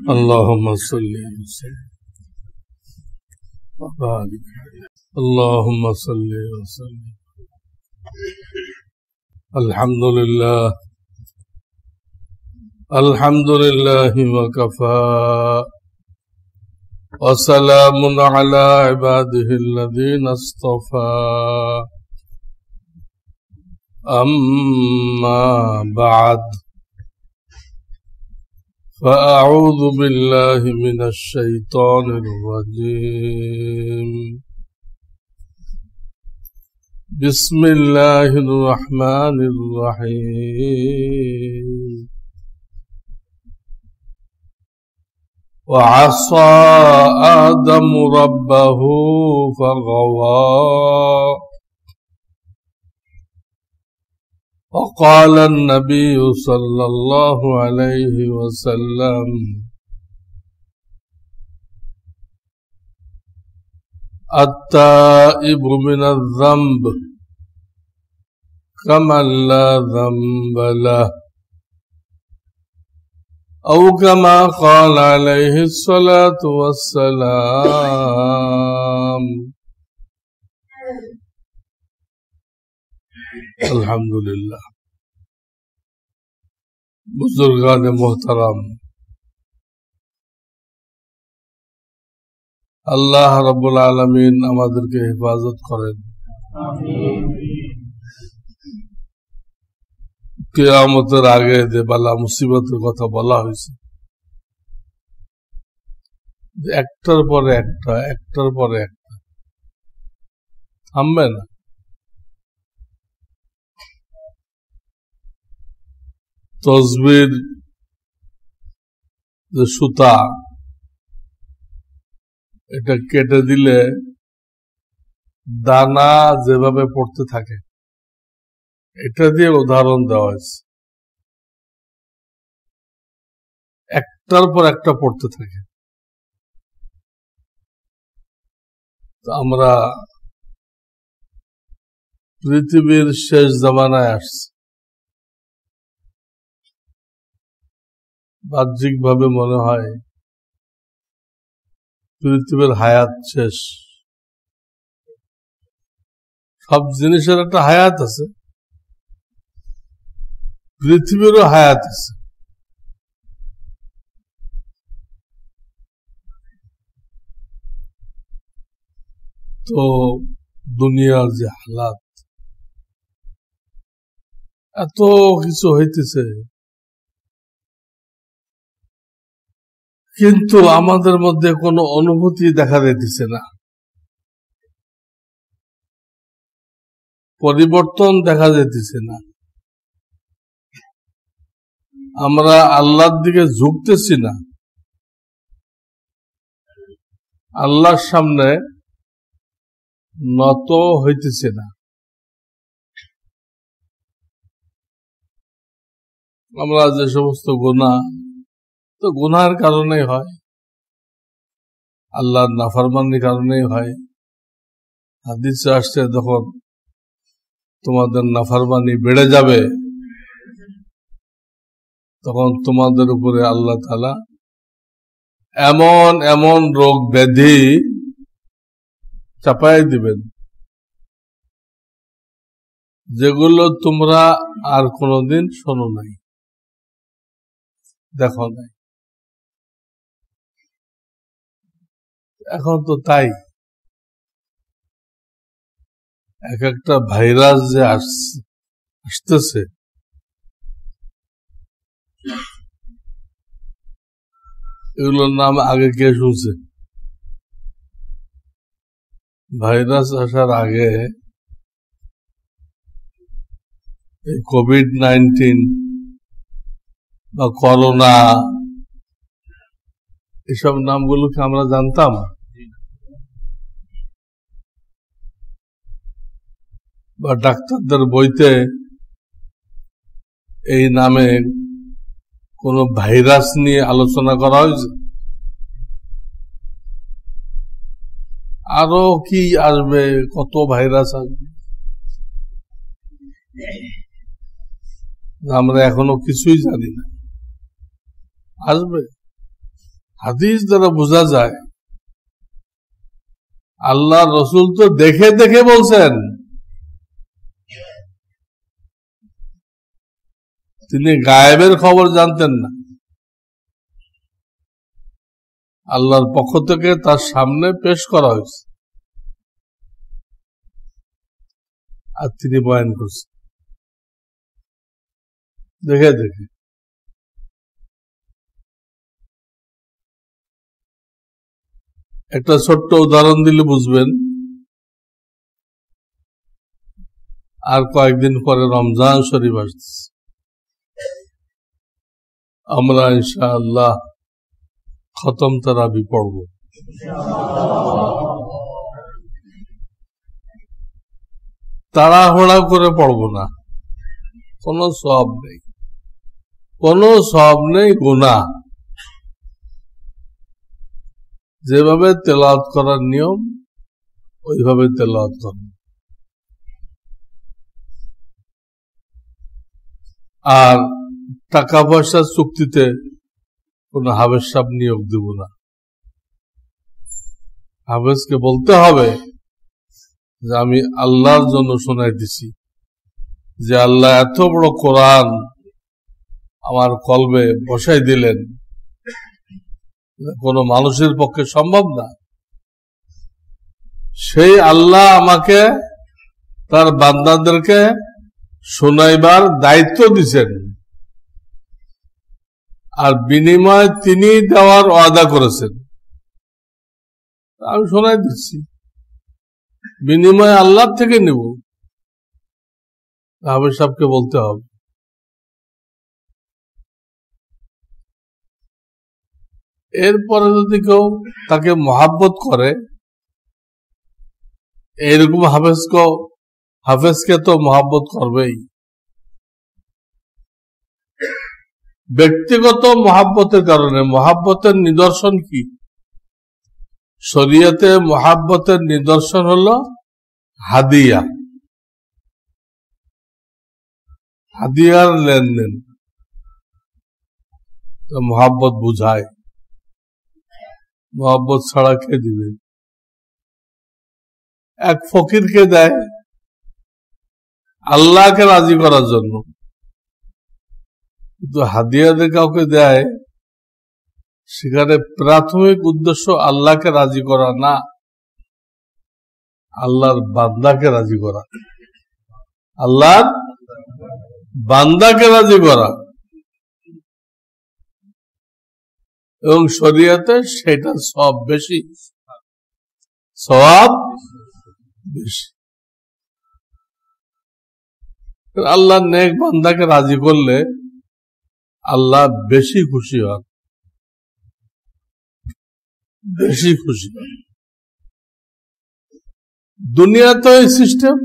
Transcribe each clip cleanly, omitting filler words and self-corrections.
اللهم صل وسلم وبارك اللهم صل وسلم. الحمد لله وكفى وسلام على عباده الذين اصطفى. أما بعد، فأعوذ بالله من الشيطان الرجيم. بسم الله الرحمن الرحيم. وعصى آدم ربه فغوى. وقال النبي صلى الله عليه وسلم: التائب من الذنب كمن لا ذنب له، أو كما قال عليه الصلاة والسلام. अल्हम्दुलिल्लाह। बुजुर्गान मोहतरम, আল্লাহ রাব্বুল আলামিন আমাদেরকে হেফাজত করেন। কিয়ামতের আগে যে বালা মুসিবতের কথা বলা হয়েছে, একটার পরে একটা থামবে না। তসবির যে সুতা, এটা কেটে দিলে দানা যেভাবে পড়তে থাকে, এটা দিয়ে উদাহরণ দেওয়া হয়েছে। একটার পর একটা পড়তে থাকে। আমরা পৃথিবীর শেষ জামানায় আসছি। বাহ্যিক ভাবে মনে হয় পৃথিবীর হায়াত শেষ। সব জিনিসের একটা হায়াত আছে, পৃথিবীরও হায়াত আছে। তো দুনিয়ার যে হালাত, এত কিছু হইতেছে, কিন্তু আমাদের মধ্যে কোনো অনুভূতি দেখা দিতেছে না, পরিবর্তন দেখা যেতেছে না। আমরা আল্লাহর দিকে ঝুঁকতেছি না, আল্লাহর সামনে নত হইতেছে না। আমরা যে সমস্ত গুনাহ, তো গুনাহের কারণেই হয়, আল্লাহর নাফরমানির কারণেই হয়। হাদিসে আসছে, যখন তোমাদের নাফরমানি বেড়ে যাবে, তখন তোমাদের উপরে আল্লাহ তাআলা এমন এমন রোগ ব্যাধি চাপাই দিবেন, যেগুলো তোমরা আর কোনোদিন শোনো নাই, দেখো নাই। এখন তো তাই, এক একটা ভাইরাস যে আসতেছে, এগুলোর নাম আগে কে শুনছে? ভাইরাস আসার আগে এই কোভিড-19 বা করোনা, এসব নামগুলোকে আমরা জানতাম? বা ডাক্তারদের বইতে এই নামে কোন ভাইরাস নিয়ে আলোচনা করা হয়েছে? আরো কি আসবে, কত ভাইরাস আসবে, আমরা এখনো কিছুই জানি না। আসবে, হাদিস দ্বারা বোঝা যায় আল্লাহ রসুল তো দেখে দেখে বলছেন, তিনি গায়েবের খবর জানতেন না। আল্লাহর পক্ষ থেকে তার সামনে পেশ করা হয়েছে আর তিনি বয়ান করছেন দেখে দেখে। একটা ছোট্ট উদাহরণ দিলে বুঝবেন। আর কয়েকদিন পরে রমজান শরীফ আসছে, আমরা ইনশাআল্লাহ খতম তারাবি পড়ব। তাড়াহুড়া করে পড়ব না, কোনো সওয়াব নেই, কোনো সওয়াব নেই, গুনাহ। যেভাবে তেলাওয়াত করার নিয়ম ওইভাবে তেলাওয়াত করব। আর টাকা পয়সার চুক্তিতে কোন হাফেজ সাহেব নিয়োগ দেব না। হাফেজকে বলতে হবে যে আমি আল্লাহর জন্য শোনাই দিছি, যে আল্লাহ এত বড় কোরআন আমার কলবে বসাই দিলেন, কোন মানুষের পক্ষে সম্ভব না। সেই আল্লাহ আমাকে তার বান্দাদেরকে শোনাইবার দায়িত্ব দিছেন, আর বিনিময় তিনি দেওয়ার ওয়াদা করেছেন। আমি শোনাই দিচ্ছি, বিনিময় আল্লাহ থেকে নেব। হাফেজ সাহেবকে বলতে হবে। এরপরে যদি কেউ তাকে মহাব্বত করে, এইরকম হাফেজকে তো মহাব্বত করবেই। ব্যক্তিগত মহাব্বতের কারণে, মহাব্বতের নিদর্শন কি? শরীয়তে মহাব্বতের নিদর্শন হলো হাদিয়া, হাদিয়ার লেনদেন মহাব্বত বুঝায়। মহাব্বত ছাড়া কে দিবে? এক ফকিরকে দেয় আল্লাহকে রাজি করার জন্য, কিন্তু হাদিয়া দিয়ে কাউকে দেয় সেখানে প্রাথমিক উদ্দেশ্য আল্লাহকে রাজি করা না, আল্লাহর বান্দাকে রাজি করা, আল্লাহর বান্দাকে রাজি করা। এবং শরীয়তে সেটা সব বেশি, সওয়াব বেশি। আল্লাহ নেক বান্দাকে রাজি করলে আল্লাহ বেশি খুশি হন, বেশি খুশি হন। দুনিয়াতে এই সিস্টেম।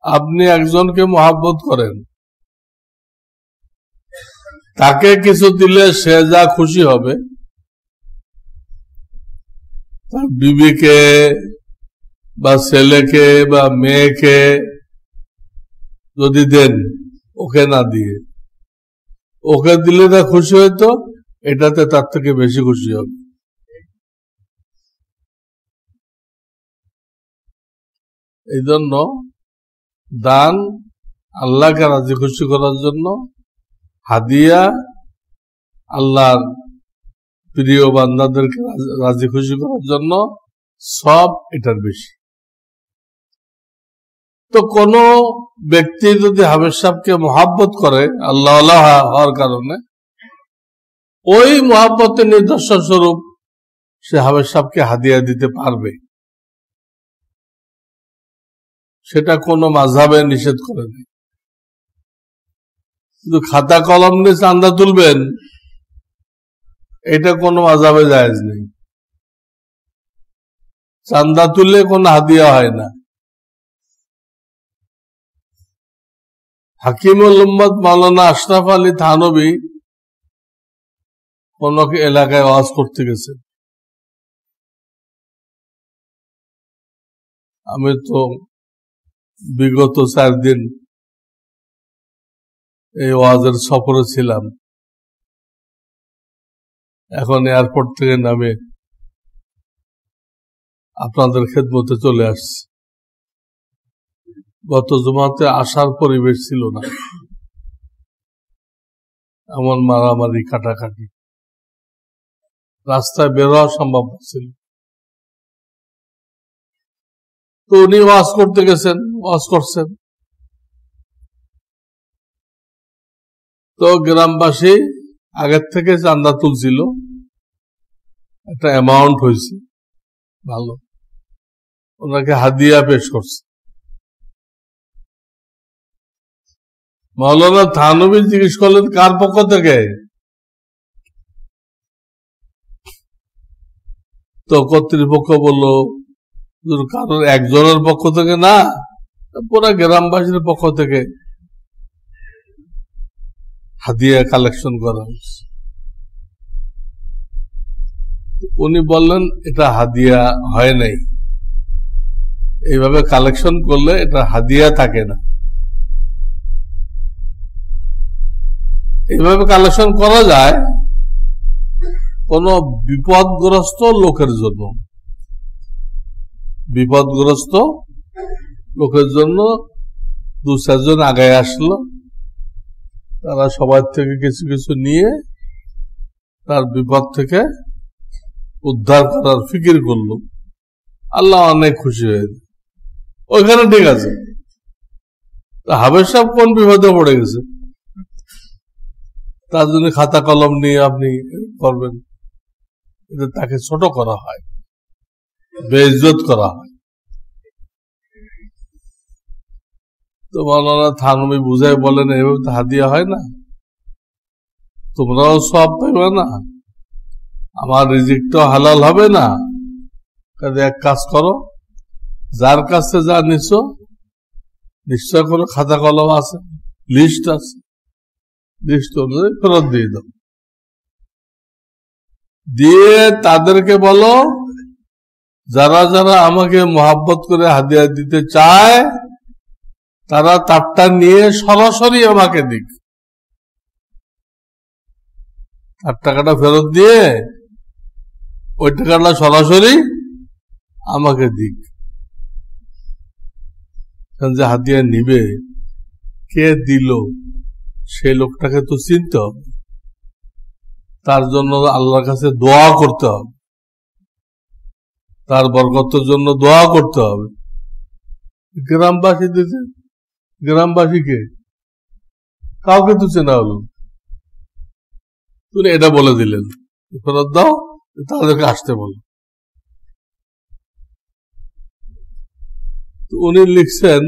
আপনি একজনকে মহাব্বত করেন, তাকে কিছু দিলে সে যা খুশি হবে, তার বিবিকে বা ছেলেকে বা মেয়েকে যদি দেন, ওকে না দিয়ে ওকে দিলে যা খুশি হইতো, এটাতে তার থেকে বেশি খুশি হবে। এই জন্য দান আল্লাহকে রাজি খুশি করার জন্য, হাদিয়া আল্লাহর প্রিয় বান্দাদেরকে রাজি খুশি করার জন্য, সব এটার বেশি। তো কোন ব্যক্তি যদি হাফেজ সাহেবকে মহাব্বত করে আল্লাহ হওয়ার কারণে, ওই মহাব্বতের নিদর্শন স্বরূপ সে হাফেজ সাহেবকে হাদিয়া দিতে পারবে, সেটা কোনো মাযহাবে নিষেধ করে নেই। কিন্তু খাতা কলম নিয়ে চাঁদা তুলবেন, এটা কোনো মাযহাবে জায়েজ নেই। চাঁদা তুললে কোনো হাদিয়া হয় না। হাকিমুল উম্মত মাওলানা আশরাফ আলী থানভী কোন এলাকায় ওয়াজ করতে গেছেন। আমি তো বিগত 4 দিন এই ওয়াজের সফরে ছিলাম, এখন এয়ারপোর্ট থেকে নামে আপনাদের খেদমতে চলে আসছি। গত জুমাতে আসার পরিবেশ ছিল না, এমন মারামারি কাটাকাটি, রাস্তায় বের হওয়া সম্ভব ছিল। তো উনি ওয়াজ করতে গেছেন, ওয়াজ করছেন। তো গ্রামবাসী আগের থেকে চাঁদা তুলছিল, একটা অ্যামাউন্ট হয়েছে ভালো, ওনাকে হাদিয়া পেশ করছে। মাওলানা থানভী জিজ্ঞেস করলেন কার পক্ষ থেকে? তো কর্তৃপক্ষ বলল কারোর একজনের পক্ষ থেকে না, পুরো গ্রামবাসীর পক্ষ থেকে হাদিয়া কালেকশন করা হয়েছে। উনি বললেন এটা হাদিয়া হয় নাই, এইভাবে কালেকশন করলে এটা হাদিয়া থাকে না। এইভাবে কালেকশন করা যায় কোন বিপদগ্রস্ত লোকের জন্য, বিপদগ্রস্ত লোকের জন্য। দু চারজন আগে আসলো, তারা সবার থেকে কিছু কিছু নিয়ে তার বিপদ থেকে উদ্ধার করার ফিকির করল। আল্লাহ অনেক খুশি হয়ে যায়, ওইখানে ঠিক আছে। হাবেজ সাহেব কোন বিপদে পড়ে গেছে, তার জন্য খাতা কলম নিয়ে আপনি করবেন, এতে তাকে ছোট করা হয়, বেইজ্জত করা হয়। তো মাওলানা থানভী বুঝাই বলেন এভাবে তো হাদিয়া হয় না, তোমরাও সব পাইবে না, আমার রিজিকটাও হালাল হবে না। কাজে এক কাজ করো, যার কাছে যা নিছো নিশ্চয় কোনো খাতা কলম আছে, লিস্ট আছে, লিস্ট অনুযায়ী ফেরত দিয়ে দাও। দিয়ে তাদেরকে বলো যারা যারা আমাকে মোহাব্বত করে হাদিয়া দিতে চায় তারা তারটা নিয়ে সরাসরি আমাকে দিক, তার টাকাটা ফেরত দিয়ে ওই টাকাটা সরাসরি আমাকে দিক। যে হাদিয়া নিবে, কে দিল, সে লোকটাকে তো চিনতে হবে, তার জন্য আল্লাহর কাছে দোয়া করতে হবে, তার বরকতের জন্য দোয়া করতে হবে। গ্রামবাসী দিতে, গ্রামবাসীকে কাউকে তো চেনা হলো, তুমি এটা বলে দিলেন ফেরত দাও, তাদেরকে আসতে বলো। উনি লিখছেন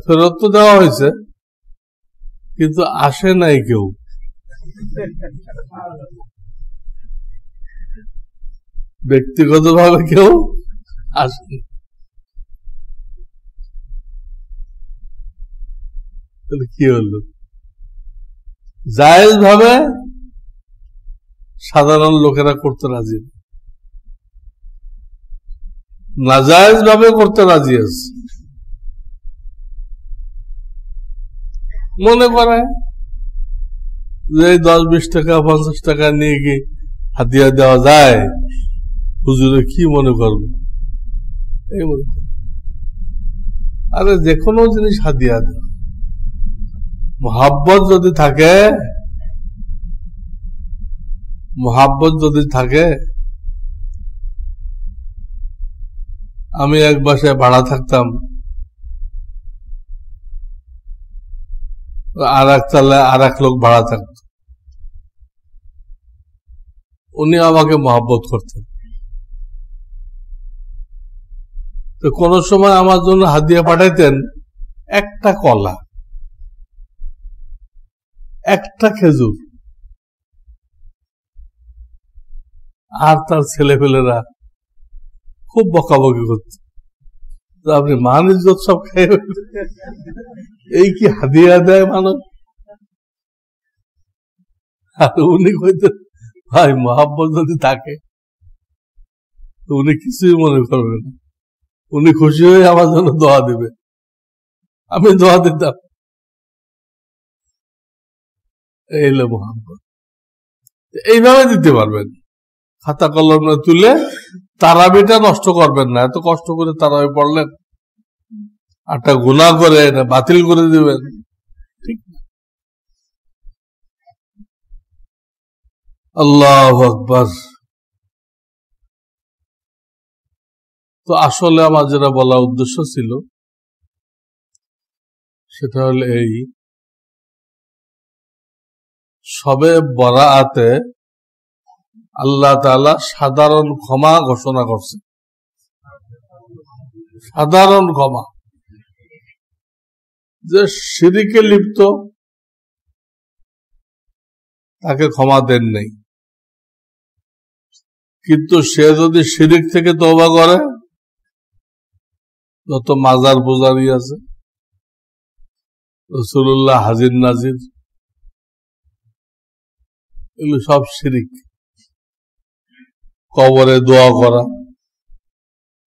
ফেরত তো দেওয়া হয়েছে কিন্তু আসে নাই কেউ। ব্যক্তিগতভাবে কেউ আসেনি। কি হলো? জায়েজ ভাবে সাধারণ লোকেরা করতে রাজি, নাজায়েজ ভাবে করতে রাজি আছে। মনে করে যে 10-20 টাকা 50 টাকা নিয়ে কি হাদিয়া দেওয়া যায়, হুজুরে কি মনে করবে, এই মনে করবে। আরে যে কোনো জিনিস হাদিয়া দেওয়া, মোহাব্বত যদি থাকে, মোহাব্বত যদি থাকে। আমি এক বাসায় ভাড়া থাকতাম, আর এক তলায় আর এক লোক ভাড়া থাকত, উনি আমাকে মহব্বত করতেন। তো কোন সময় আমার জন্য হাদিয়া পাঠাইতেন একটা কলা, একটা খেজুর, আর তার ছেলেপেলেরা খুব বকাবকি করত, আপনি মান ইজ্জত সব খেয়ে এই কি হাদিয়া দেয় মানব। আর উনি কইতেন ভাই মহাব্বত যদি থাকে উনি কিছুই মনে করবে না, উনি খুশি হয়ে আমার জন্য দোয়া দিবে। আমি দোয়া দিতাম, এই হলো মোহাম্মত। এইভাবে দিতে পারবেন, খাতা কলম তুলে। তারাবিটা নষ্ট করবেন না, এত কষ্ট করে তারাবি পড়লেন, একটা গুনাহ করে এটা বাতিল করে দিবেন, ঠিক না। আল্লাহু আকবার। তো আসলে আমার যেটা বলা উদ্দেশ্য ছিল সেটা হলো এই, শবে বরাআতে আল্লাহ তাআলা সাধারণ ক্ষমা ঘোষণা করছে, সাধারণ ক্ষমা। যে শিরকে লিপ্ত তাকে ক্ষমা দেন নাই, কিন্তু সে যদি শিরিক থেকে তওবা করে, যত মাজার পূজারি আছে, রাসূলুল্লাহ হাজির নাজির, এগুলো সব শিরিক। কবরে দোয়া করা,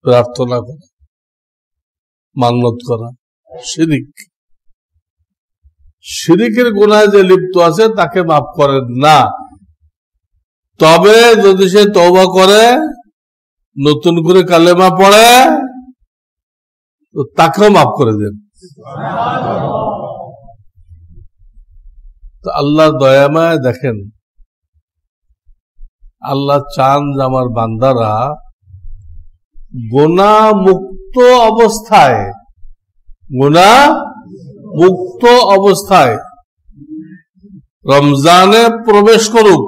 প্রার্থনা করা, মান্নত করা, শিরিক। শিরিকের গুনাহে যে লিপ্ত আছে তাকে মাফ করেন না। তবে যদি সে তওবা করে, নতুন করে কালেমা পড়ে, তো তাকেও মাফ করে দেন। তো আল্লাহ দয়াময় দেখেন, আল্লাহ চান যে আমার বান্দারা গুনাহ মুক্ত অবস্থায়, গুনাহ মুক্ত অবস্থায় রমজানে প্রবেশ করুক,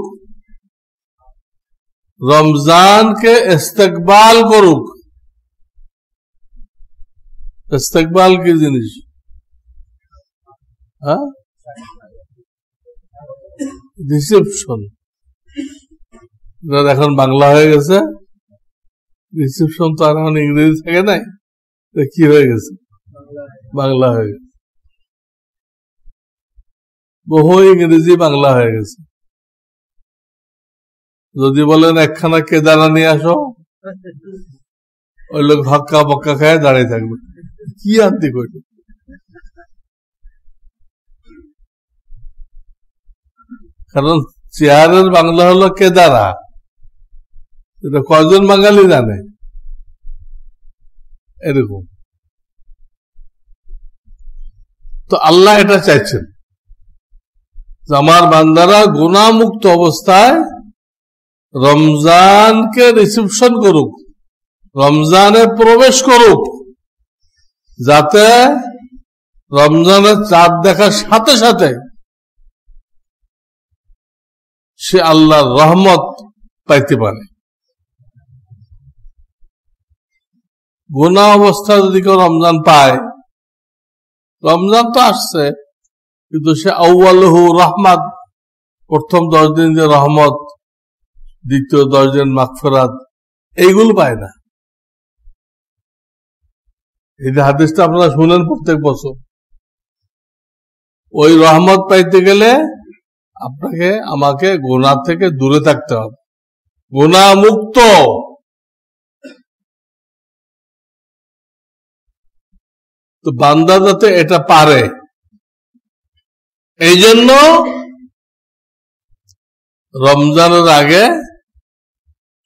রমজানকে ইস্তেকবাল করুক। ইস্তেকবাল কি জিনিস? হ্যাঁ, রিসেপশন। এখন বাংলা হয়ে গেছে, রিসেপশন তো আর এখন ইংরেজি থাকে নাই, কি হয়ে গেছে, বাংলা হয়ে গেছে। বহু ইংরেজি বাংলা হয়ে গেছে। যদি বলেন একখানা কেদারা নিয়ে আসো, ওই লোক হক্কা বক্কা খায় দাঁড়িয়ে থাকবে, কি আনতে কইল। কারণ চেয়ারের বাংলা হলো কেদারা, এটা কয়জন বাঙালি জানে? এরকম। তো আল্লাহ এটা চাইছেন যে আমার বান্দারা গুনাহ মুক্ত অবস্থায় রমজানকে রিসেপশন করুক, রমজানে প্রবেশ করুক, যাতে রমজানের চাঁদ দেখার সাথে সাথে সে আল্লাহর রহমত পাইতে পারে। গুনাহ অবস্থায় যদি কেউ রমজান পায়, রমজান তো আসছে, কিন্তু সে আউয়ালুহু রহমত, প্রথম 10 দিন যে রহমত, দ্বিতীয় 10 দিন মাগফিরাত, এইগুলো পায় না। এই যে হাদিসটা আপনারা শুনেন প্রত্যেক বছর, ওই রহমত পাইতে গেলে আপনাকে আমাকে গুনাহ থেকে দূরে থাকতে হবে, গুনাহ মুক্ত। তো বান্দা যাতে এটা পারে, এই জন্য রমজানের আগে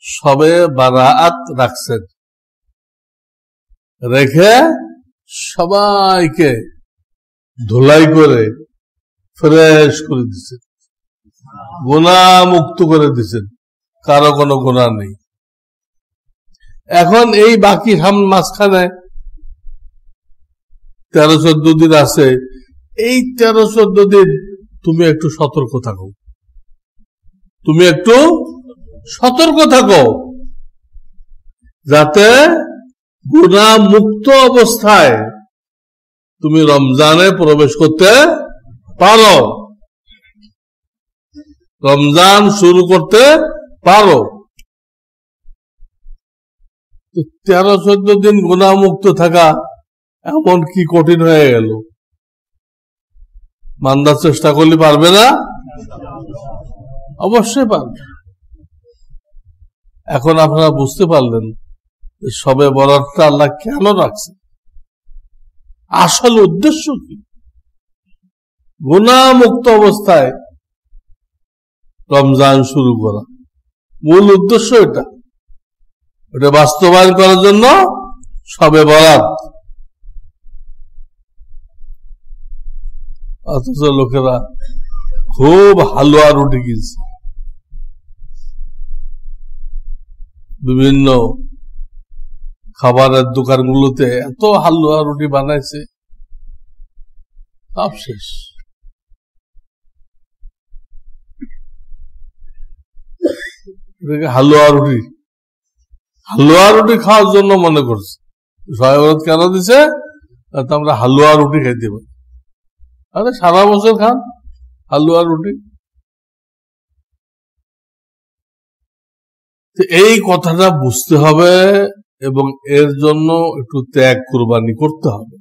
শবে বারাআত রাখছেন, রেখে সবাইকে ধুলাই করে ফ্রেশ করে দিচ্ছেন, গুনাহ মুক্ত করে দিচ্ছেন, কারো কোনো গুনাহ নেই। এখন এই বাকি মাঝখানে 13-14 দিন আছে, এই 13-14 দিন তুমি একটু সতর্ক থাকো, তুমি একটু সতর্ক থাকো, যাতে গুনাহ মুক্ত অবস্থায় তুমি রমজানে প্রবেশ করতে পারো, রমজান শুরু করতে পারো। তো 13-14 দিন গুনাহ মুক্ত থাকা এমন কি কঠিন হয়ে গেল? বান্দা চেষ্টা করলে পারবে না? অবশ্যই পারবে। এখন আপনারা বুঝতে পারলেন শবে বরাতটা আল্লাহ কেন রাখছে, আসল উদ্দেশ্য কি। গুনাহ মুক্ত অবস্থায় রমজান শুরু করা, মূল উদ্দেশ্য এটা। ওটা বাস্তবায়ন করার জন্য সবে বরাত। অথচ লোকেরা খুব হালুয়া রুটি কিনছে, বিভিন্ন খাবারের দোকানগুলোতে এত হালুয়া রুটি বানাইছে, সব শেষ। হালুয়া রুটি খাওয়ার জন্য মনে করছে। সহায়ত কেন দিছে? আমরা হালুয়া রুটি খাইতে পারি। আরে সারা বছর খান হালুয়া রুটি। এই কথাটা বুঝতে হবে এবং এর জন্য একটু ত্যাগ কুরবানি করতে হবে।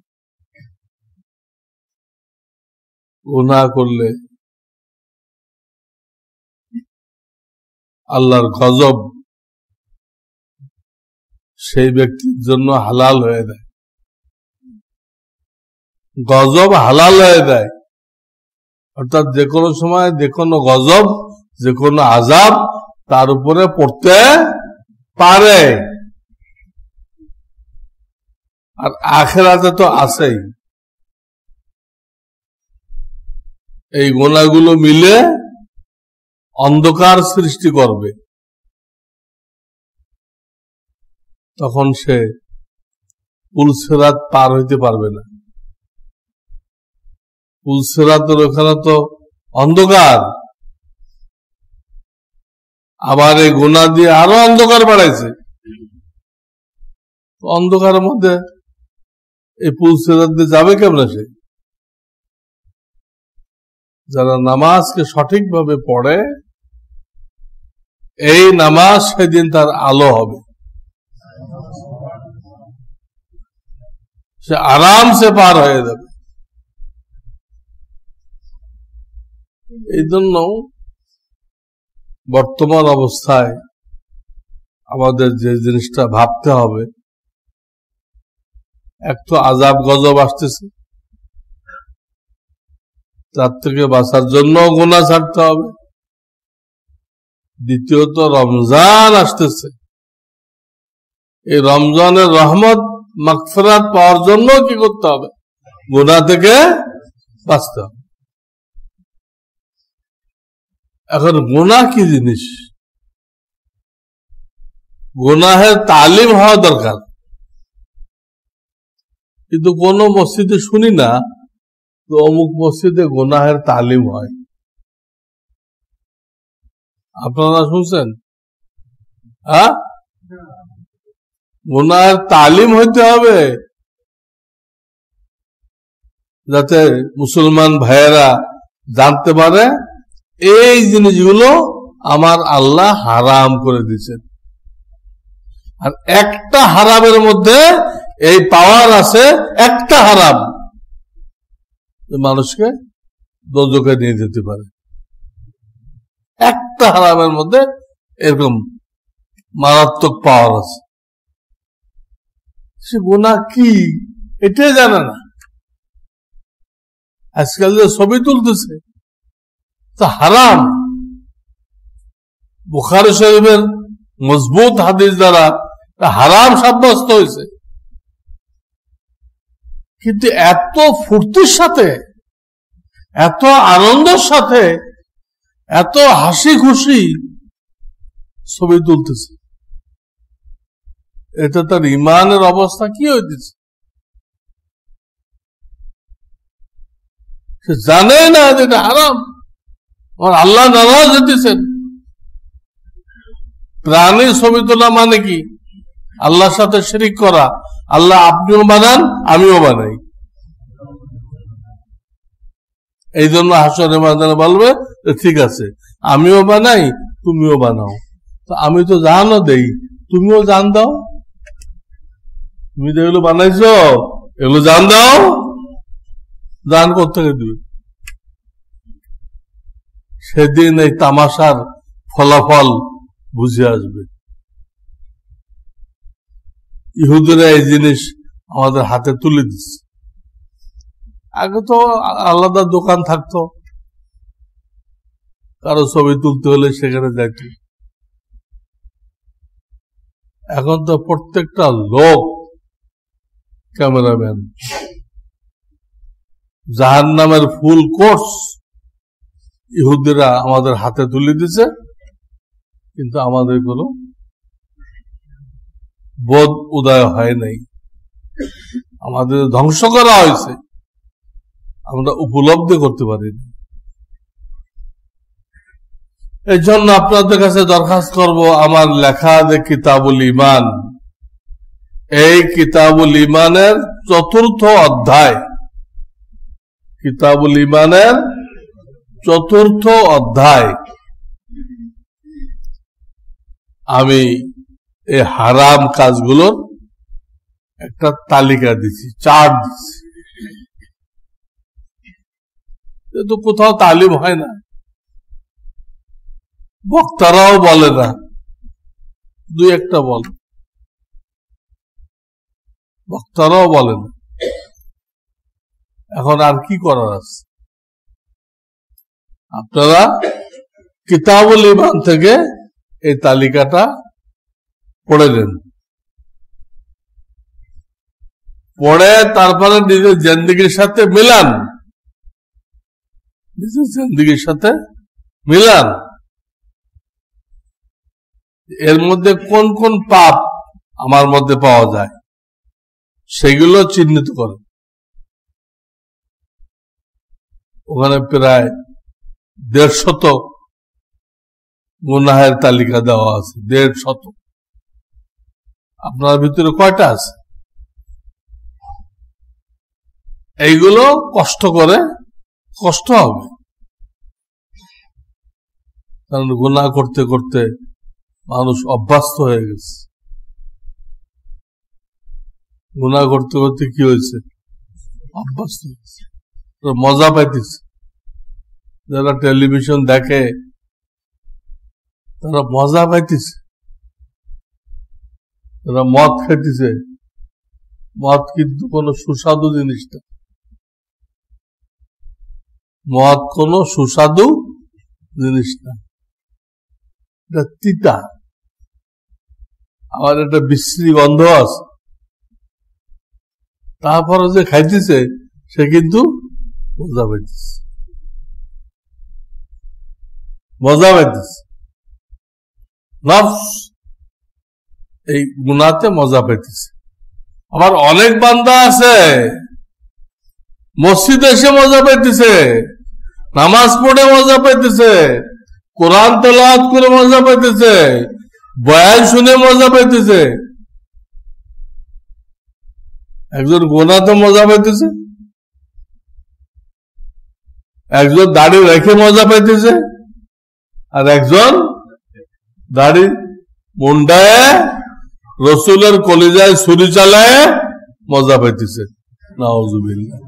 গুনাহ করলে আল্লাহর গজব সেই ব্যক্তির জন্য হালাল হয়ে যায়, গজব হালাল হয়ে যায়। অর্থাৎ যে কোনো সময় যে কোনো গজব, যে কোনো আযাব তার উপরে পড়তে পারে। আর আখিরাতে তো আছেই। এই গুনাহগুলো মিলে অন্ধকার সৃষ্টি করবে, তখন সে পুলসিরাত পার হইতে পারবে না। পুলসিরাতের ওখানে তো অন্ধকার, আবার এই গুনাহ দিয়ে আরো অন্ধকার বাড়াইছে। অন্ধকারের মধ্যে এই পুলসিরাত দিয়ে যাবে কেমন? সে যারা নামাজকে সঠিকভাবে পড়ে, এই নামাজ সেদিন তার আলো হবে, সে আরামসে পার হয়ে যাবে। এই জন্য বর্তমান অবস্থায় আমাদের যে জিনিসটা ভাবতে হবে, এক তো আযাব গজব আসতেছে, তার থেকে বাঁচার জন্য গুনাহ ছাড়তে হবে। দ্বিতীয়ত রমজান আসতেছে, এই রমজানের রহমত মাগফিরাত পাওয়ার জন্য কি করতে হবে? গুনাহ থেকে বাঁচতে হবে। এখন গুনাহ কি জিনিস? গুনাহের তালিম হওয়া দরকার, কিন্তু কোন মসজিদে শুনি না তো অমুক মসজিদে গুনাহের তালিম হয়। আপনারা শুনছেন? হ্যাঁ, গুনাহের তালিম হইতে হবে, যাতে মুসলমান ভাইয়েরা জানতে পারে এই জিনিসগুলো আমার আল্লাহ হারাম করে দিয়েছেন। আর একটা হারামের মধ্যে এই পাওয়ার আছে, একটা হারাম মানুষকে দোজখে নিয়ে যেতে পারে। একটা হারামের মধ্যে এরকম মারাত্মক পাওয়ার আছে। সে গুনাহ কি এটাই জানে না। আজকাল যে ছবি তুলতেছে তা হারাম। বুখারী শরীফের মজবুত হাদিস দ্বারা হারাম সাব্যস্ত হয়েছে, কিন্তু এত ফুর্তির সাথে, এত আনন্দের সাথে, এত হাসি খুশি ছবি তুলতেছে, এটা তার ইমানের অবস্থা কি হইতেছে? সে জানে না যে এটা হারাম, আর আল্লাহ নারাজ হইতেছেন। প্রাণীর ছবি তোলা মানে কি? আল্লাহর সাথে শিরিক করা। আল্লাহ আপনিও বানান, আমিও বানাই। এই জন্য হাসরের ময়দানে বলবে ঠিক আছে, আমিও বানাই, তুমিও বানাও। তো আমি তো জানও দেই, তুমিও জান দাও। তুমি তো এগুলো বানাইছো, এগুলো জান দাও। জান কোথেকে দিবে? সেদিন এই তামাশার ফলাফল বুঝে আসবে। ইহুদিরা এই জিনিস আমাদের হাতে তুলে দিচ্ছে। আগে তো আলাদা দোকান থাকতো, কারো ছবি তুলতে হলে সেখানে যাইত। এখন তো প্রত্যেকটা লোক ক্যামেরাম্যান। জাহান্নামের ফুল কোর্স ইহুদিরা আমাদের হাতে তুলে দিছে, কিন্তু আমাদের কোনো বোধ উদয় হয় নাই। আমাদের ধ্বংস করা হয়েছে, আমরা উপলব্ধি করতে পারিনি। এই জন্য আপনাদের কাছে দরখাস্ত করব, আমার লেখা যে কিতাবুল ঈমান, এই কিতাবুল ঈমানের 4র্থ অধ্যায়, কিতাবুল ঈমানের 4র্থ অধ্যায় আমি এই হারাম কাজগুলোর একটা তালিকা দিচ্ছি, চার্ট দিচ্ছি। তো কোথাও তালিম হয় না, বক্তারাও বলে না, 2-1টা বলে, বক্তারাও বলে না। এখন আর কি করার আছে? আপনারা কিতাবুল ঈমান থেকে এই তালিকাটা পড়ে নেন, পড়ে তারপরে নিজের জিন্দেগির সাথে মিলান, নিজের জিন্দেগির সাথে মিলান। এর মধ্যে কোন কোন পাপ আমার মধ্যে পাওয়া যায় সেগুলো চিহ্নিত করেন। ওখানে প্রায় 150 গুনাহের তালিকা দেওয়া আছে, 150। আপনার ভিতরে কয়টা আছে? এইগুলো কষ্ট করে, কষ্ট হবে, কারণ গুনাহ করতে করতে মানুষ অভ্যস্ত হয়ে গেছে। গুনাহ করতে করতে কি হয়েছে? অভ্যস্ত হয়েছে, মজা পাইতেছে। যারা টেলিভিশন দেখে তারা মজা পাইতেছে, তারা মদ খাইতেছে। মদ কিন্তু কোনো সুস্বাদু জিনিস না, মদ কোনো সুস্বাদু জিনিস না, এটা তিতা, আবার একটা বিশ্রী গন্ধ আছে। তারপরে যে খাইতেছে সে কিন্তু মজা পাইতেছে, মজা পাইতেছে। নফস এই গুনাতে মজা পাইতেছে। আবার অনেক বান্দা আছে মসজিদে এসে মজা পাইতেছে, নামাজ পড়ে মজা পাইতেছে, কোরআন তেলাওয়াত করে মজা পাইতেছে, বয়ান শুনে মজা পাইতেছে। একজন গুনাতে মজা পাইতেছে, একজন দাড়ি রেখে মজা পাইতেছে, আর একজন দাড়ি মুন্ডায় রসুলের কলিজায় ছুরি চালায় মজা পাইতেছে। নাউজুবিল্লাহ।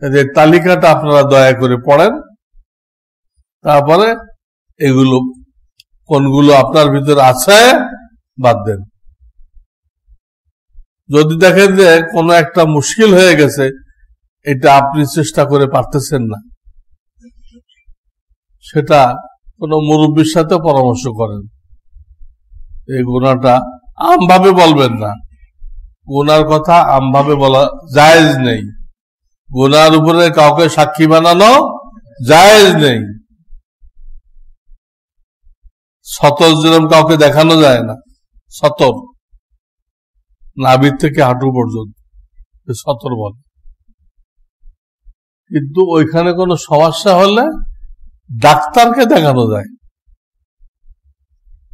এই তালিকাটা আপনারা দয়া করে পড়েন, তারপরে এগুলো কোনগুলো আপনার ভিতরে আছে বাদ দেন। যদি দেখেন যে কোনো একটা মুশকিল হয়ে গেছে, এটা আপনি চেষ্টা করে পারতেছেন না, সেটা কোনো মুরব্বীর সাথে পরামর্শ করেন। এই গুনাহটা আমভাবে বলবেন না, গুনার কথা আমভাবে বলা জায়েজ নেই। গুনার উপরে কাউকে সাক্ষী বানানো জায়েজ নেই। সতর যেরকম কাউকে দেখানো যায় না, সতর নাভির থেকে হাঁটু পর্যন্ত সতর বলে। কিন্তু ওইখানে কোনো সমস্যা হলে ডাক্তারকে দেখানো যায়।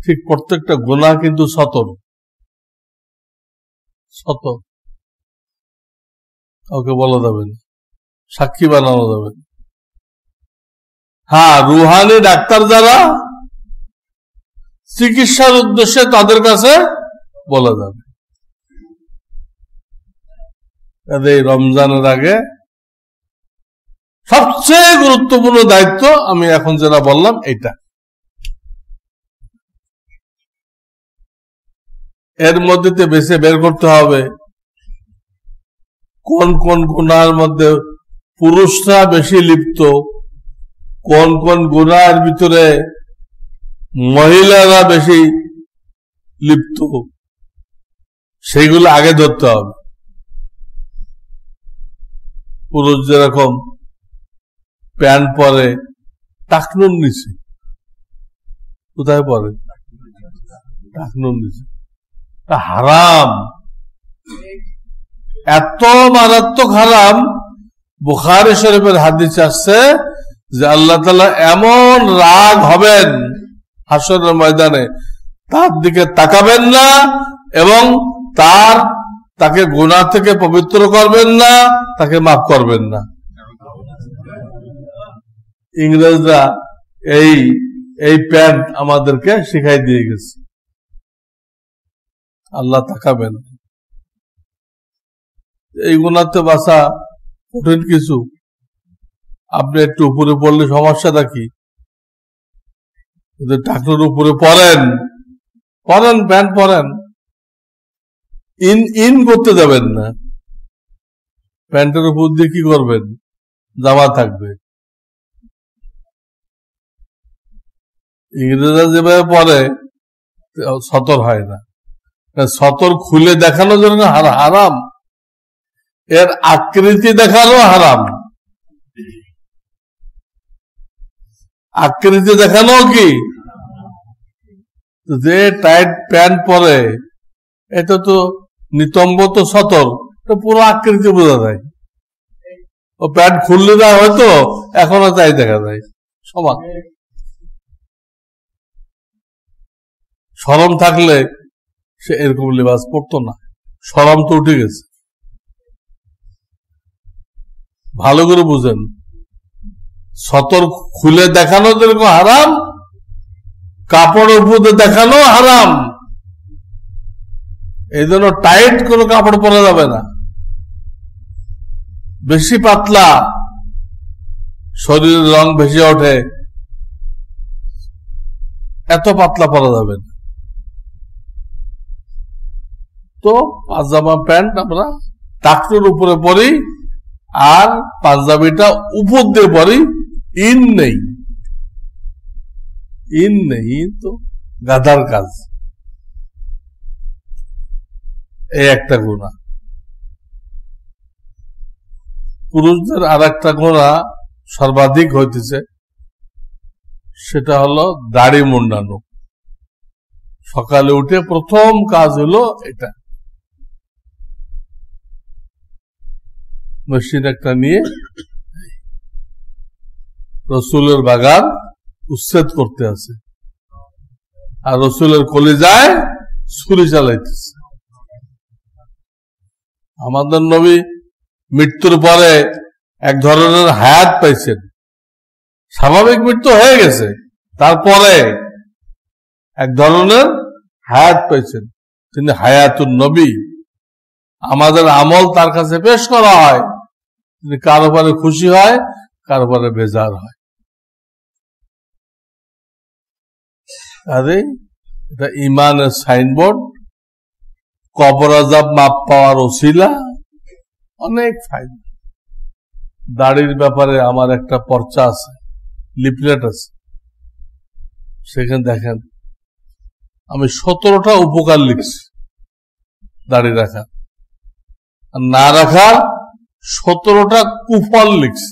ঠিক প্রত্যেকটা গুনাহ কিন্তু সতর, সতর কাউকে বলা যাবে না, সাক্ষী বানানো যাবে না। হ্যাঁ, রুহানি ডাক্তার যারা চিকিৎসার উদ্দেশ্যে তাদের কাছে বলা যাবে। এই রমজানের আগে সবচেয়ে গুরুত্বপূর্ণ দায়িত্ব আমি এখন যেটা বললাম এটা। এর মধ্যে বেছে বের করতে হবে কোন কোন গুনাহের মধ্যে পুরুষরা বেশি লিপ্ত, কোন কোন গুনাহের ভিতরে মহিলারা বেশি লিপ্ত, সেইগুলো আগে ধরতে হবে। পুরুষ যেরকম প্যান্ট পরে টাকনুর নিচে, কোথায় পরে? টাকনুর নিচে। হারাম, এত মারাত্মক হারাম, বুখারী শরীফের হাদিস আসছে যে আল্লাহ তাআলা এমন রাগ হবেন হাসরের ময়দানে, তার দিকে তাকাবেন না এবং তাকে গুনাহ থেকে পবিত্র করবেন না, তাকে মাফ করবেন না। ইংরেজরা এই প্যান্ট আমাদেরকে শিখাই দিয়ে গেছে। আল্লাহ তাকাবেন। এই গুনাহতে বাঁচা কঠিন কিছু। আপনি একটু উপরে পড়লে সমস্যাটা কি? টাকনুর উপরে পরেন প্যান্ট পরেন, ইন করতে যাবেন না। প্যান্টের উপর দিয়ে কি করবেন? জামা থাকবে। ইংরেজরা যেভাবে পরে সতর হয় না, সতর খুলে দেখানো জন্য হারাম, এর আকৃতি দেখানো হারাম। আকৃতি দেখানো কি? যে টাইট প্যান্ট পরে এটা তো নিতম্ব, তো সতর, পুরো আকৃতি বোঝা যায়। ও প্যান্ট খুললে না হয়তো এখনো তাই দেখা যায় সমান। শরম থাকলে সে এরকম লেবাস পরতো না, শরম তো উঠে গেছে। ভালো করে বুঝেন, সতর খুলে দেখানো যেরকম হারাম, কাপড়ের উপর দেখানো হারাম। এই জন্য টাইট কোনো কাপড় পরা যাবে না। বেশি পাতলা শরীরের রং ভেসে ওঠে, এত পাতলা পরা যাবে না। তো পাজামা প্যান্ট আমরা টাকনুর উপরে পরি, আর পাঞ্জাবিটা উপর দিয়ে পরি। ইন নেই, তো গাধার কাজ। এই একটা গুনাহ। পুরুষদের আর একটা গুনাহ সর্বাধিক হইতেছে, সেটা হলো দাড়ি মুন্ডানো। সকালে উঠে প্রথম কাজ হলো এটা, মেশিন একটা নিয়ে রসুলের বাগান উচ্ছেদ করতে আছে, আর রসুলের কলিজায় ছুরি চালাইতেছে। আমাদের নবী মৃত্যুর পরে এক ধরনের হায়াত পাইছেন, স্বাভাবিক মৃত্যু হয়ে গেছে, তারপরে এক ধরনের হায়াত পাইছেন। তিনি হায়াতুন নবী। আমাদের আমল তার কাছে পেশ করা হয়, তিনি কারো পরে খুশি হয়, কারো পরে বেজার হয়। আরে এটা ইমানের সাইনবোর্ড, কবর আযাব মাপ পাওয়ার ওসিলা, অনেক ফায়দা। দাড়ির ব্যাপারে আমার একটা পর্চা আছে, লিফলেট আছে, সেখানে দেখেন আমি 17টা উপকার লিখছি দাড়ি রাখা, আর না রাখার 17টা কুফল লিখছি।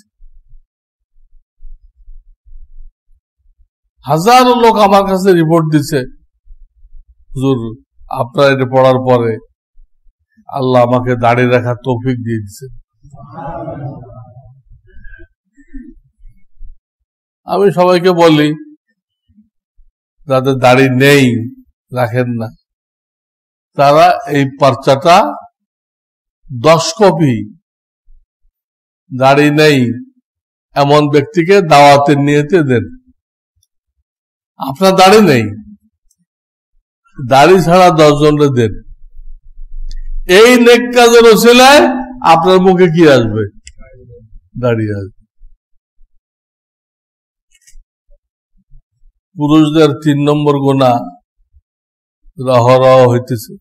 হাজারো লোক আমার কাছে রিপোর্ট দিচ্ছে, হুজুর আপনার এটা পড়ার পরে আল্লাহ আমাকে দাড়ি রাখার তৌফিক দিয়ে দিচ্ছে। আমি সবাইকে বলি, যাদের দাড়ি নেই, রাখেন না, তারা এই পর্চাটা 10 কপি দাড়ি নেই এমন ব্যক্তিকে দাওয়াতের নিয়েতে দেন। আপনার দাড়ি নেই, দাড়ি ছাড়া 10 জনকে দেন। এই নেক কাজের ওসিলায় আপনার মুখে কি আসবে? দাড়ি আসবে। পুরুষদের 3 নম্বর গুনাহ রহরহ হইতেছে।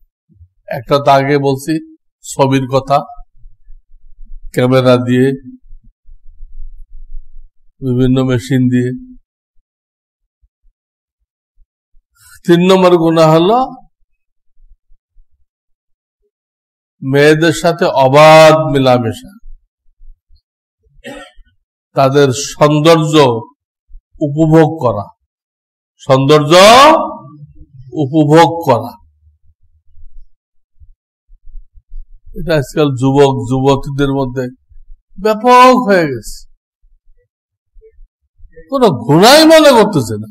একটা তো আগে বলছি, ছবির কথা, ক্যামেরা দিয়ে বিভিন্ন মেশিন দিয়ে। 3 নম্বর গুনাহ হলো মেয়েদের সাথে অবাধ মেলামেশা, তাদের সৌন্দর্য উপভোগ করা, সৌন্দর্য উপভোগ করা। এটা আজকাল যুবক যুবতীদের মধ্যে ব্যাপক হয়ে গেছে, কোন গুনাই মনে করতেছে না।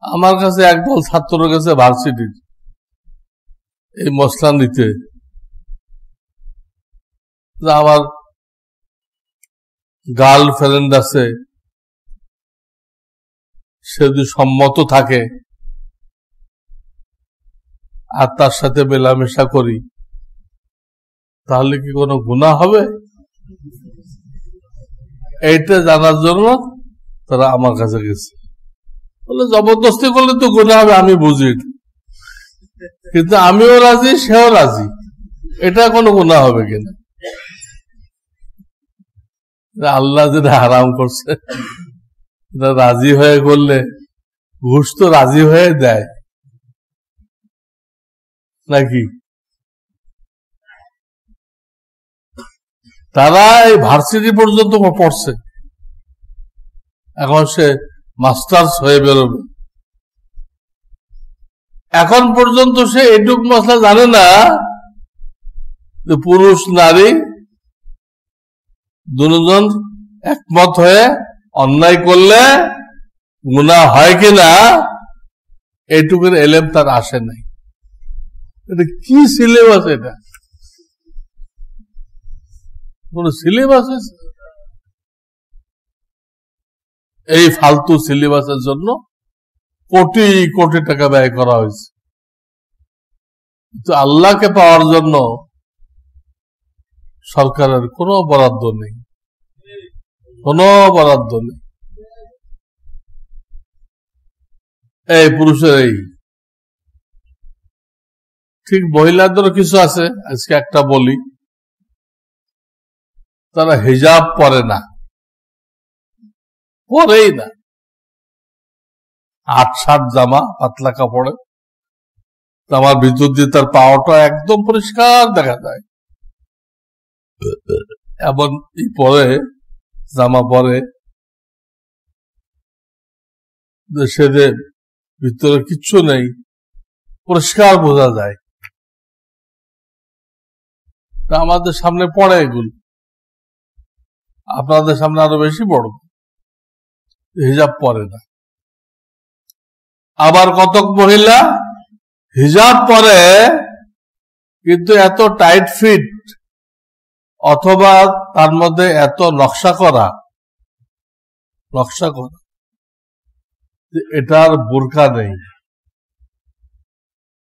আমার কাছে একদল ছাত্র গেছে ভার্সিটির এই মশলা নিতে, আমার গার্লফ্রেন্ড আছে, সে যদি সম্মত থাকে আর তার সাথে মেলামেশা করি, তাহলে কি কোনো গুনাহ হবে? এইটা জানার জন্য তারা আমার কাছে গেছে। বলে জবরদস্তি করলে তো গুনাহ হবে, আমি বুঝি, কিন্তু আমিও রাজি, সেও রাজি, এটা কোনো গুনাহ হবে কিনা? আল্লাহ যেটা হারাম করছে রাজি হয়ে করলে, ঘুষ তো রাজি হয়ে দেয় নাকি? তারা এই ভার্সিটি পর্যন্ত পড়ছে, এখন সে মাস্টার্স হয়ে বেরোবে, এখন পর্যন্ত সে এটুক মশলা জানে না যে পুরুষ নারী দুজন একমত হয়ে অন্যায় করলে গুনাহ হয় কিনা, এইটুকুর এলেম তার আসে নাই। এটা কি সিলেবাস? এটা কোন সিলেবাস আছে? এই ফালতু সিলেবাসের জন্য কোটি কোটি টাকা ব্যয় করা হয়েছে। কিন্তু আল্লাহকে পাওয়ার জন্য সরকারের কোনো বরাদ্দ নেই, কোনো বরাদ্দ নেই। এই পুরুষের এই ঠিক মহিলাদেরও কিছু আছে, আজকে একটা বলি, তারা হিজাব পরে না, পরেই না, 8-7 জামা, পাতলা কাপড়ে, জামার ভিতর দিয়ে তার পাওয়াটা একদম পরিষ্কার দেখা যায়, এমন পরে জামা পরে দেশের ভিতরে কিচ্ছু নেই, পরিষ্কার বোঝা যায়। আমাদের সামনে পড়ে এগুলো, আপনাদের সামনে আরো বেশি বড়, হিজাব পরে না। আবার কতক মহিলা হিজাব পরে কিন্তু এত টাইট ফিট, অথবা তার মধ্যে এত নকশা করা এটার বোরকা নেই।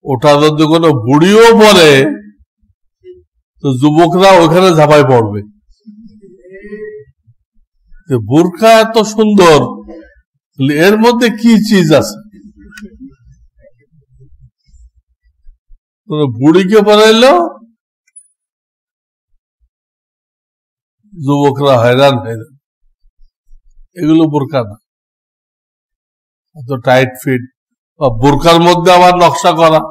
ওটা যদি কোনো বুড়িও পরে তো যুবকরা ওখানে ঝাঁপাই পড়বে। বোরকা এত সুন্দর, এর মধ্যে কি চিজ আছে? বুড়িকে পড়াইলো যুবকরা হয়রান হয়ে যাবে। এগুলো বোরকা না, এত টাইট ফিট, বোরকার মধ্যে আবার নকশা করা।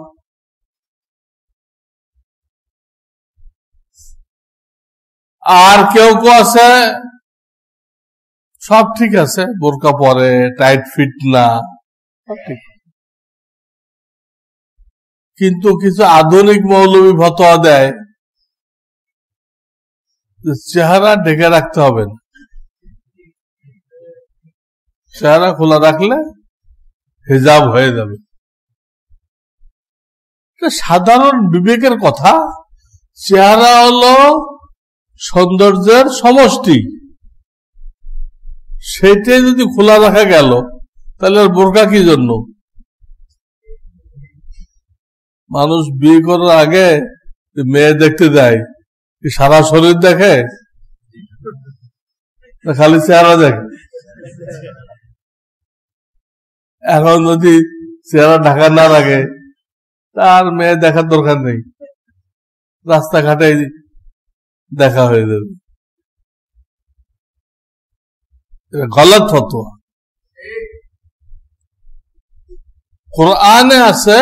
আর কেউ কেউ আছে সব ঠিক আছে, বোরকা পরে, টাইট ফিট না, সব ঠিক, কিন্তু কিছু আধুনিক মৌলবী ফতোয়া দেয় চেহারা ঢেকে রাখতে হবে না, চেহারা খোলা রাখলে হিজাব হয়ে যাবে। সাধারণ বিবেকের কথা, চেহারা হলো সৌন্দর্যের সমষ্টি, সেটাই যদি খোলা রাখা গেল তাহলে বোরকা কি জন্য? মানুষ বিয়ে করার আগে মেয়ে দেখতে যায়, সারা শরীর দেখে, খালি চেহারা দেখে? এখন যদি চেহারা ঢাকা না রাখে তার মেয়ে দেখার দরকার নেই, রাস্তাঘাটে দেখা হয়ে যাবে। গলত ফতোয়া। কোরআনে আছে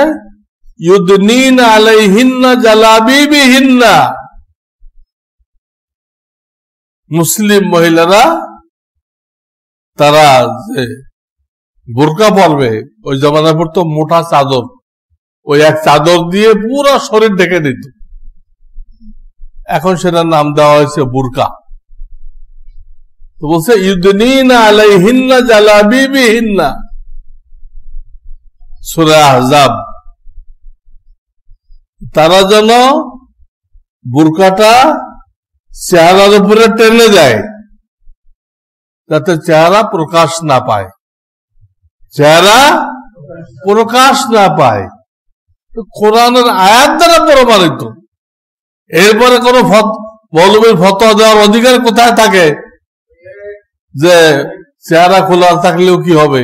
ইউদনিনা আলাইহিন্না জালাবিবিহিন্না, মুসলিম মহিলারা তারা যে বোরকা পরবে, ওই জমানায় পড়তো মোটা চাদর, ওই এক চাদর দিয়ে পুরো শরীর ঢেকে দিত। এখন সেটার নাম দেওয়া হয়েছে বুরকা। তো বলছে ইউদনিনা আলাইহিন্না জালাবিবিহিন্না, সূরা আহজাব। তারা যেন বুরকাটা চেহারার উপরে টেনে যায়, যাতে চেহারা প্রকাশ না পায়, চেহারা প্রকাশ না পায়। কোরআনের আয়াত দ্বারা প্রমাণিত। এরপরে কোন মৌলবীর ফতোয়া দেওয়ার অধিকার কোথায় থাকে যে চেহারা খোলা থাকলেও কি হবে,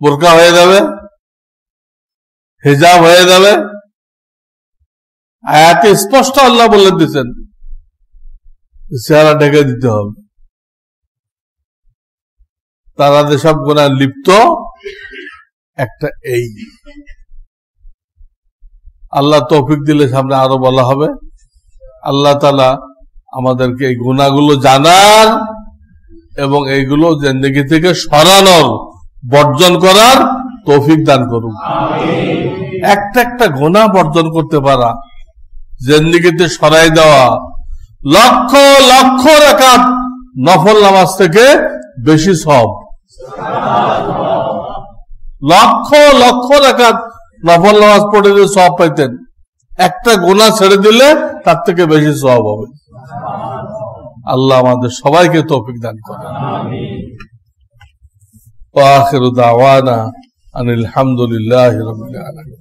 বোরকা হয়ে যাবে, হিজাব হয়ে যাবে? আয়াতে স্পষ্ট আল্লাহ বলে দিচ্ছেন চেহারা ঢেকে দিতে হবে। তারা যেসব গুনাহে লিপ্ত, একটা এই আল্লাহ তৌফিক দিলে সামনে আরো বলা হবে। আল্লাহ তাআলা আমাদেরকে এই গুনাহগুলো জানার এবং এইগুলো জিন্দেগি থেকে সরানোর, বর্জন করার তৌফিক দান করুন। একটা একটা গুনাহ বর্জন করতে পারা, জিন্দেগিতে সরাই দেওয়া লক্ষ লক্ষ রাকাত নফল নামাজ থেকে বেশি সওয়াব। লক্ষ লক্ষ রাকাত নফল নামাজ পড়ে যে সওয়াব পাইতেন, একটা গুনাহ ছেড়ে দিলে তার থেকে বেশি সওয়াব হবে। আল্লাহ আমাদের সবাইকে তৌফিক দান করেন। ওয়া আখিরু দাওয়ানা আনিল হামদুলিল্লাহি রাব্বিল আলামিন।